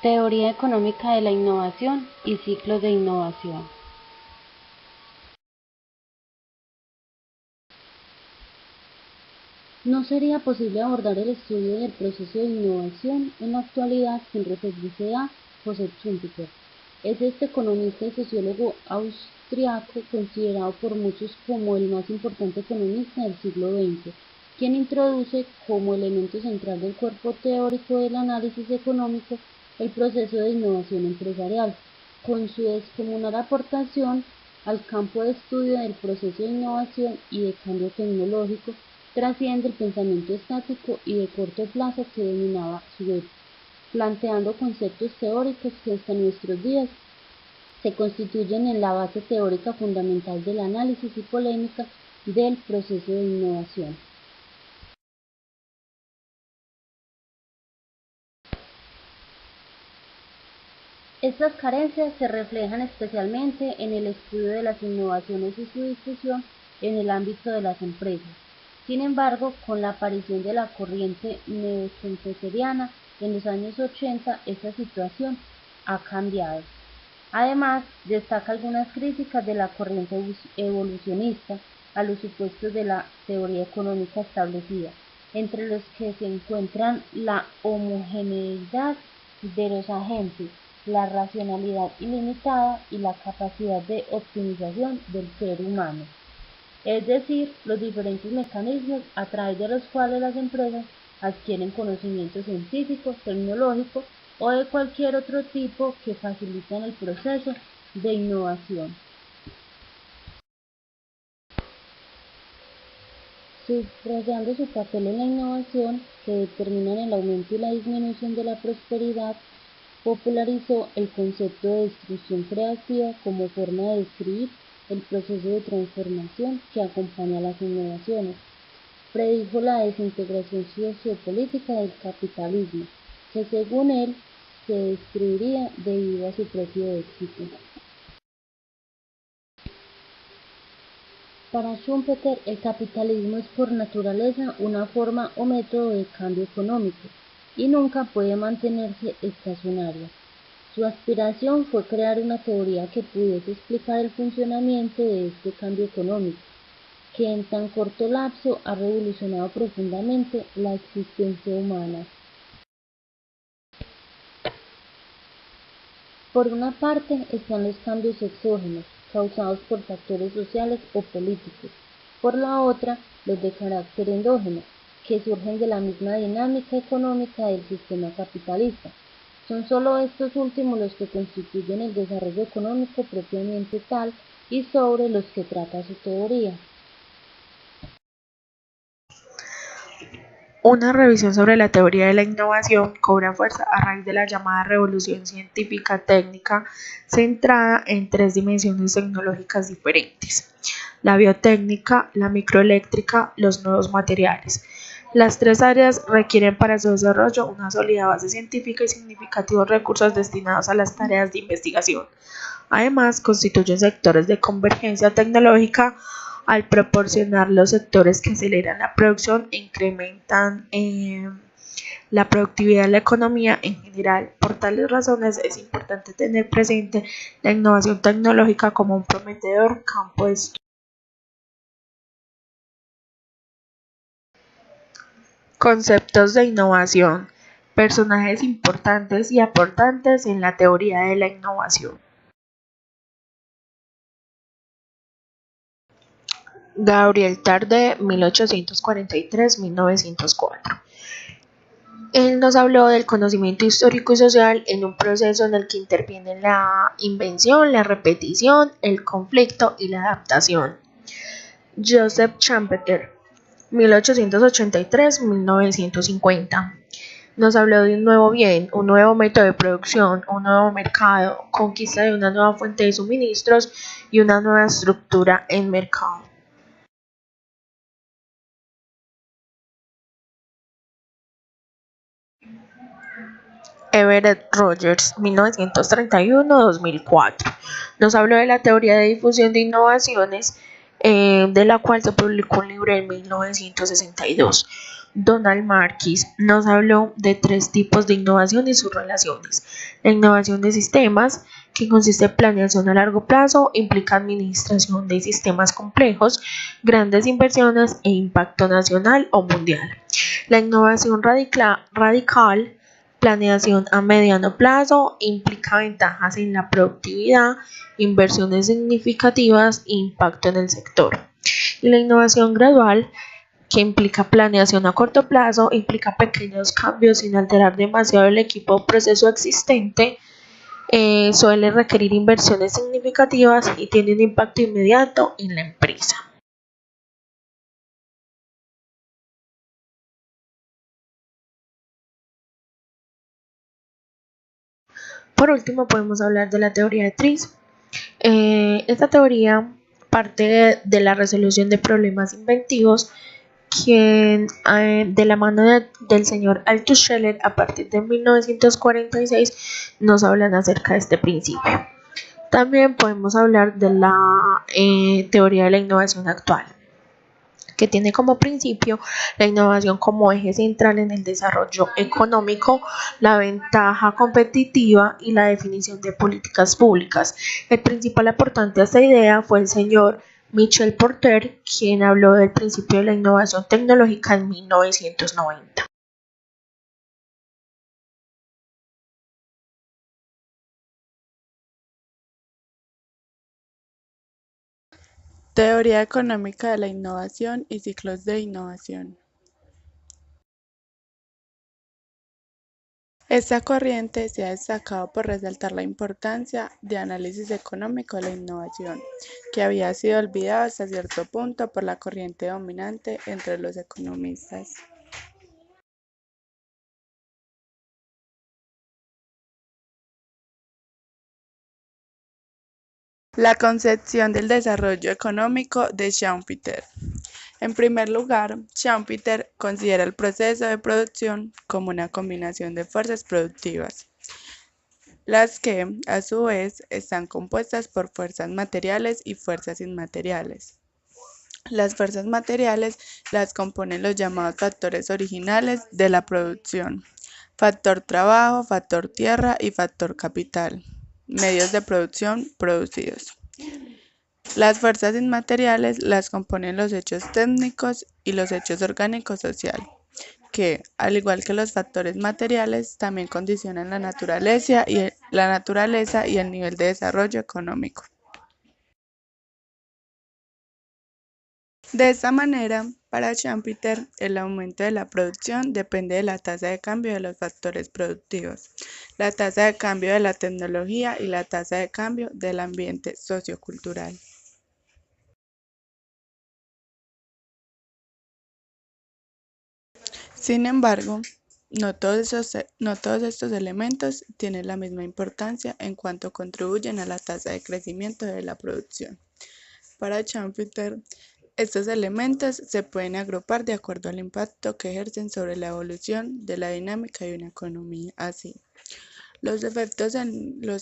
Teoría económica de la innovación y ciclos de innovación. No sería posible abordar el estudio del proceso de innovación en la actualidad sin referirse a Joseph Schumpeter. Es este economista y sociólogo austriaco considerado por muchos como el más importante economista del siglo XX, quien introduce como elemento central del cuerpo teórico del análisis económico el proceso de innovación empresarial, con su descomunal aportación al campo de estudio del proceso de innovación y de cambio tecnológico, trasciende el pensamiento estático y de corto plazo que dominaba su época, planteando conceptos teóricos que hasta nuestros días se constituyen en la base teórica fundamental del análisis y polémica del proceso de innovación. Estas carencias se reflejan especialmente en el estudio de las innovaciones y su difusión en el ámbito de las empresas. Sin embargo, con la aparición de la corriente neoschumpeteriana en los años 80, esta situación ha cambiado. Además, destaca algunas críticas de la corriente evolucionista a los supuestos de la teoría económica establecida, entre los que se encuentran la homogeneidad de los agentes, la racionalidad ilimitada y la capacidad de optimización del ser humano, es decir, los diferentes mecanismos a través de los cuales las empresas adquieren conocimiento científico, tecnológico o de cualquier otro tipo que facilitan el proceso de innovación. Subrayando su papel en la innovación, que determinan el aumento y la disminución de la prosperidad, popularizó el concepto de destrucción creativa como forma de describir el proceso de transformación que acompaña a las innovaciones. Predijo la desintegración sociopolítica del capitalismo, que según él se destruiría debido a su propio éxito. Para Schumpeter, el capitalismo es por naturaleza una forma o método de cambio económico y nunca puede mantenerse estacionario. Su aspiración fue crear una teoría que pudiese explicar el funcionamiento de este cambio económico, que en tan corto lapso ha revolucionado profundamente la existencia humana. Por una parte están los cambios exógenos, causados por factores sociales o políticos. Por la otra, los de carácter endógeno, que surgen de la misma dinámica económica del sistema capitalista. Son sólo estos últimos los que constituyen el desarrollo económico propiamente tal y sobre los que trata su teoría. Una revisión sobre la teoría de la innovación cobra fuerza a raíz de la llamada revolución científica técnica centrada en tres dimensiones tecnológicas diferentes: la biotécnica, la microeléctrica, los nuevos materiales. Las tres áreas requieren para su desarrollo una sólida base científica y significativos recursos destinados a las tareas de investigación. Además, constituyen sectores de convergencia tecnológica al proporcionar los sectores que aceleran la producción e incrementan la productividad de la economía en general. Por tales razones es importante tener presente la innovación tecnológica como un prometedor campo de estudio. Conceptos de innovación. Personajes importantes y aportantes en la teoría de la innovación. Gabriel Tarde, 1843-1904. Él nos habló del conocimiento histórico y social en un proceso en el que intervienen la invención, la repetición, el conflicto y la adaptación. Joseph Schumpeter, 1883-1950. Nos habló de un nuevo bien, un nuevo método de producción, un nuevo mercado, conquista de una nueva fuente de suministros y una nueva estructura en mercado. Everett Rogers, 1931-2004. Nos habló de la teoría de difusión de innovaciones, de la cual se publicó un libro en 1962. Donald Marquis nos habló de tres tipos de innovación y sus relaciones. La innovación de sistemas, que consiste en planeación a largo plazo, implica administración de sistemas complejos, grandes inversiones e impacto nacional o mundial. La innovación radical, planeación a mediano plazo, implica ventajas en la productividad, inversiones significativas e impacto en el sector. Y la innovación gradual, que implica planeación a corto plazo, implica pequeños cambios sin alterar demasiado el equipo o proceso existente, suele requerir inversiones significativas y tiene un impacto inmediato en la empresa. Por último, podemos hablar de la teoría de TRIZ. Esta teoría parte de la resolución de problemas inventivos, quien de la mano del señor Althusser a partir de 1946 nos hablan acerca de este principio. También podemos hablar de la teoría de la innovación actual, que tiene como principio la innovación como eje central en el desarrollo económico, la ventaja competitiva y la definición de políticas públicas. El principal aportante a esta idea fue el señor Michel Porter, quien habló del principio de la innovación tecnológica en 1990. Teoría económica de la innovación y ciclos de innovación. Esta corriente se ha destacado por resaltar la importancia de análisis económico de la innovación, que había sido olvidada hasta cierto punto por la corriente dominante entre los economistas. La concepción del desarrollo económico de Schumpeter. En primer lugar, Schumpeter considera el proceso de producción como una combinación de fuerzas productivas, las que, a su vez, están compuestas por fuerzas materiales y fuerzas inmateriales. Las fuerzas materiales las componen los llamados factores originales de la producción: factor trabajo, factor tierra y factor capital, medios de producción producidos. Las fuerzas inmateriales las componen los hechos técnicos y los hechos orgánicos sociales, que, al igual que los factores materiales, también condicionan la naturaleza y el nivel de desarrollo económico. De esta manera, para Schumpeter, el aumento de la producción depende de la tasa de cambio de los factores productivos, la tasa de cambio de la tecnología y la tasa de cambio del ambiente sociocultural. Sin embargo, no todos estos elementos tienen la misma importancia en cuanto contribuyen a la tasa de crecimiento de la producción. Para Schumpeter, estos elementos se pueden agrupar de acuerdo al impacto que ejercen sobre la evolución de la dinámica de una economía. Así, los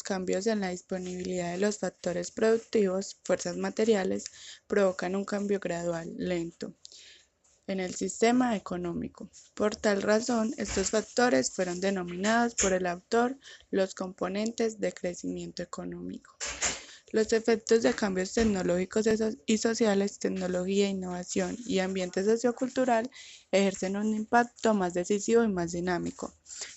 cambios en la disponibilidad de los factores productivos, fuerzas materiales, provocan un cambio gradual, lento, en el sistema económico. Por tal razón, estos factores fueron denominados por el autor los componentes de crecimiento económico. Los efectos de cambios tecnológicos y sociales, tecnología, innovación y ambiente sociocultural ejercen un impacto más decisivo y más dinámico.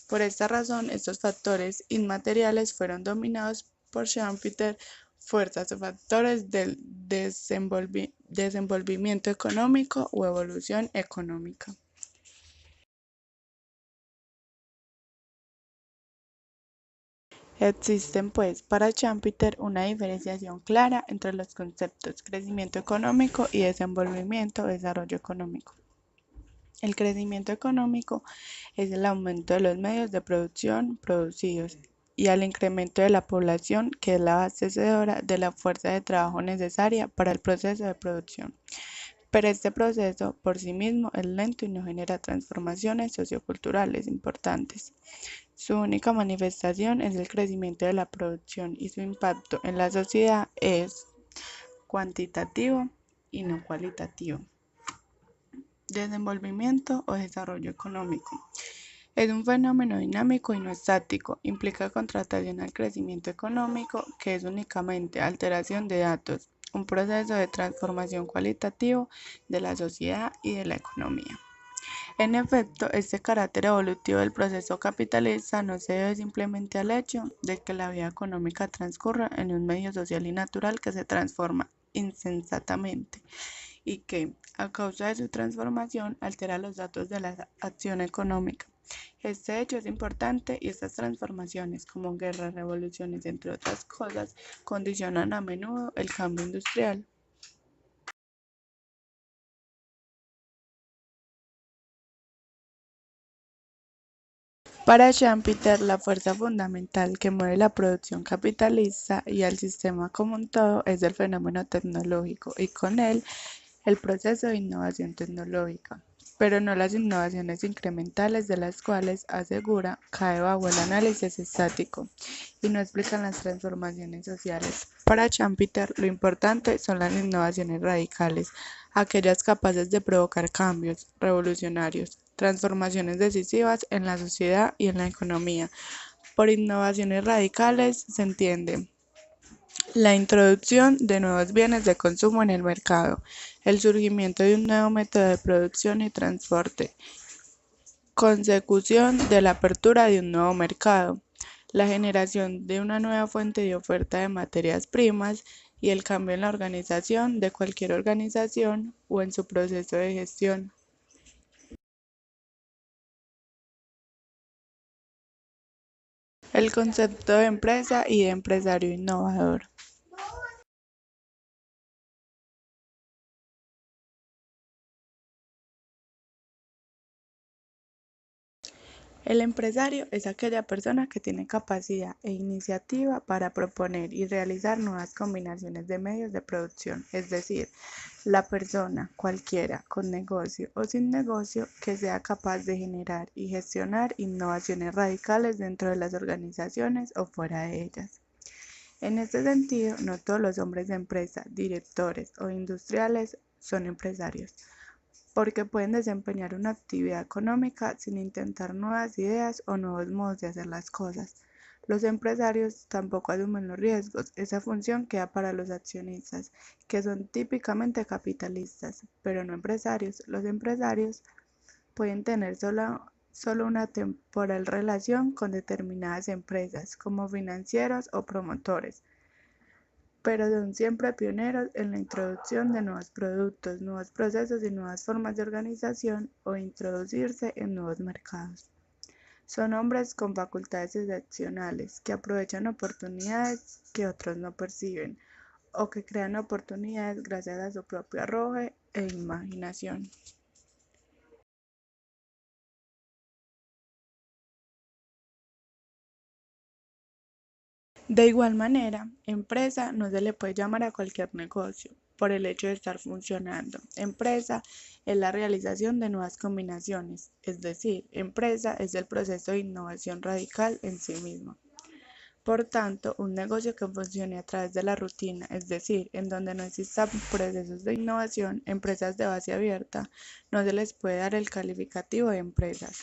Por esta razón, estos factores inmateriales fueron denominados por Schumpeter fuerzas o factores del desenvolvimiento económico o evolución económica. Existen, pues, para Schumpeter una diferenciación clara entre los conceptos crecimiento económico y desenvolvimiento o desarrollo económico. El crecimiento económico es el aumento de los medios de producción producidos y al incremento de la población, que es la abastecedora de la fuerza de trabajo necesaria para el proceso de producción. Pero este proceso por sí mismo es lento y no genera transformaciones socioculturales importantes. Su única manifestación es el crecimiento de la producción y su impacto en la sociedad es cuantitativo y no cualitativo. desenvolvimiento o desarrollo económico. Es un fenómeno dinámico y no estático, implica contratación al crecimiento económico, que es únicamente alteración de datos, un proceso de transformación cualitativo de la sociedad y de la economía. En efecto, este carácter evolutivo del proceso capitalista no se debe simplemente al hecho de que la vida económica transcurra en un medio social y natural que se transforma insensatamente y que, a causa de su transformación, altera los datos de la acción económica. Este hecho es importante y estas transformaciones, como guerras, revoluciones, entre otras cosas, condicionan a menudo el cambio industrial. Para Schumpeter, la fuerza fundamental que mueve la producción capitalista y al sistema como un todo es el fenómeno tecnológico y con él el proceso de innovación tecnológica, pero no las innovaciones incrementales de las cuales, asegura, cae bajo el análisis estático y no explican las transformaciones sociales. Para Schumpeter, lo importante son las innovaciones radicales, aquellas capaces de provocar cambios revolucionarios, transformaciones decisivas en la sociedad y en la economía. Por innovaciones radicales se entiende la introducción de nuevos bienes de consumo en el mercado, el surgimiento de un nuevo método de producción y transporte, consecución de la apertura de un nuevo mercado, la generación de una nueva fuente de oferta de materias primas y el cambio en la organización de cualquier organización o en su proceso de gestión. El concepto de empresa y de empresario innovador. El empresario es aquella persona que tiene capacidad e iniciativa para proponer y realizar nuevas combinaciones de medios de producción, es decir, la persona cualquiera con negocio o sin negocio que sea capaz de generar y gestionar innovaciones radicales dentro de las organizaciones o fuera de ellas. En este sentido, no todos los hombres de empresa, directores o industriales son empresarios, porque pueden desempeñar una actividad económica sin intentar nuevas ideas o nuevos modos de hacer las cosas. Los empresarios tampoco asumen los riesgos, esa función queda para los accionistas, que son típicamente capitalistas, pero no empresarios. Los empresarios pueden tener solo una temporal relación con determinadas empresas, como financieros o promotores, pero son siempre pioneros en la introducción de nuevos productos, nuevos procesos y nuevas formas de organización o introducirse en nuevos mercados. Son hombres con facultades excepcionales que aprovechan oportunidades que otros no perciben o que crean oportunidades gracias a su propio arrojo e imaginación. De igual manera, empresa no se le puede llamar a cualquier negocio por el hecho de estar funcionando. Empresa es la realización de nuevas combinaciones, es decir, empresa es el proceso de innovación radical en sí mismo. Por tanto, un negocio que funcione a través de la rutina, es decir, en donde no existan procesos de innovación, empresas de base abierta, no se les puede dar el calificativo de empresas.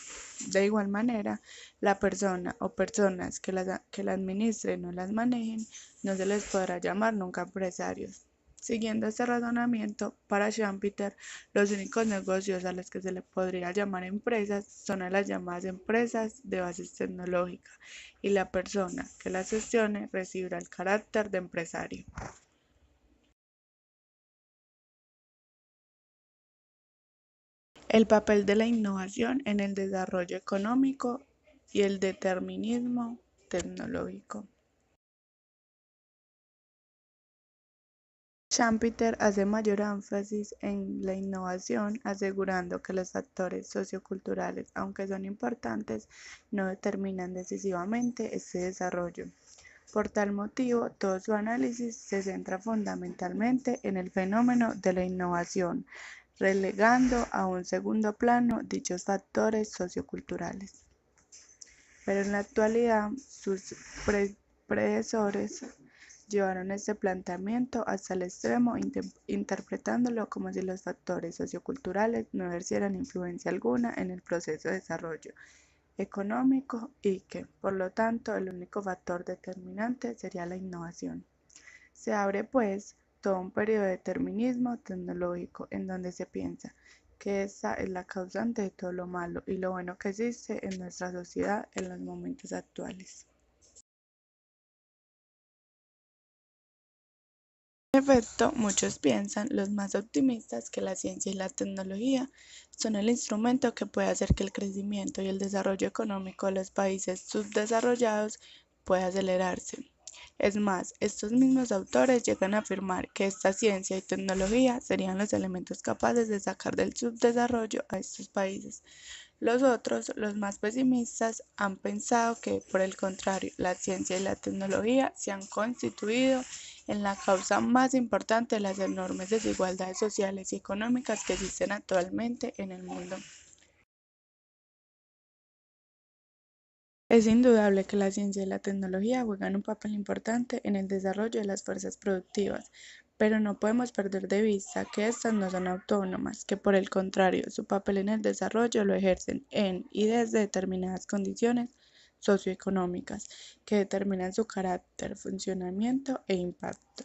De igual manera, la persona o personas que la administren o las manejen, no se les podrá llamar nunca empresarios. Siguiendo este razonamiento, para Schumpeter, los únicos negocios a los que se le podría llamar empresas son a las llamadas empresas de base tecnológica, y la persona que las gestione recibirá el carácter de empresario. El papel de la innovación en el desarrollo económico y el determinismo tecnológico. Schumpeter hace mayor énfasis en la innovación, asegurando que los factores socioculturales, aunque son importantes, no determinan decisivamente este desarrollo. Por tal motivo, todo su análisis se centra fundamentalmente en el fenómeno de la innovación, relegando a un segundo plano dichos factores socioculturales. Pero en la actualidad, sus predecesores llevaron este planteamiento hasta el extremo, interpretándolo como si los factores socioculturales no ejercieran influencia alguna en el proceso de desarrollo económico y que, por lo tanto, el único factor determinante sería la innovación. Se abre, pues, todo un periodo de determinismo tecnológico en donde se piensa que esta es la causante de todo lo malo y lo bueno que existe en nuestra sociedad en los momentos actuales. En efecto, muchos piensan, los más optimistas, que la ciencia y la tecnología son el instrumento que puede hacer que el crecimiento y el desarrollo económico de los países subdesarrollados pueda acelerarse. Es más, estos mismos autores llegan a afirmar que esta ciencia y tecnología serían los elementos capaces de sacar del subdesarrollo a estos países. Los otros, los más pesimistas, han pensado que, por el contrario, la ciencia y la tecnología se han constituido en la causa más importante de las enormes desigualdades sociales y económicas que existen actualmente en el mundo. Es indudable que la ciencia y la tecnología juegan un papel importante en el desarrollo de las fuerzas productivas, pero no podemos perder de vista que éstas no son autónomas, que por el contrario, su papel en el desarrollo lo ejercen en y desde determinadas condiciones socioeconómicas que determinan su carácter, funcionamiento e impacto.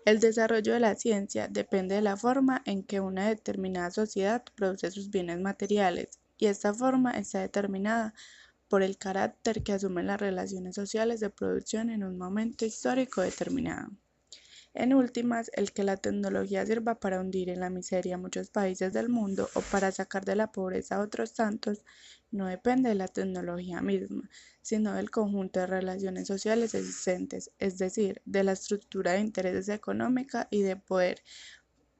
El desarrollo de la ciencia depende de la forma en que una determinada sociedad produce sus bienes materiales, y esta forma está determinada por el carácter que asumen las relaciones sociales de producción en un momento histórico determinado. En últimas, el que la tecnología sirva para hundir en la miseria a muchos países del mundo o para sacar de la pobreza a otros tantos, no depende de la tecnología misma, sino del conjunto de relaciones sociales existentes, es decir, de la estructura de intereses económica y de poder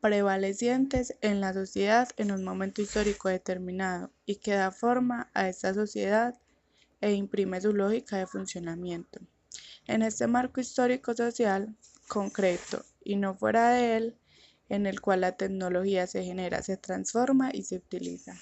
prevalecientes en la sociedad en un momento histórico determinado y que da forma a esta sociedad e imprime su lógica de funcionamiento en este marco histórico-social concreto y no fuera de él, en el cual la tecnología se genera, se transforma y se utiliza.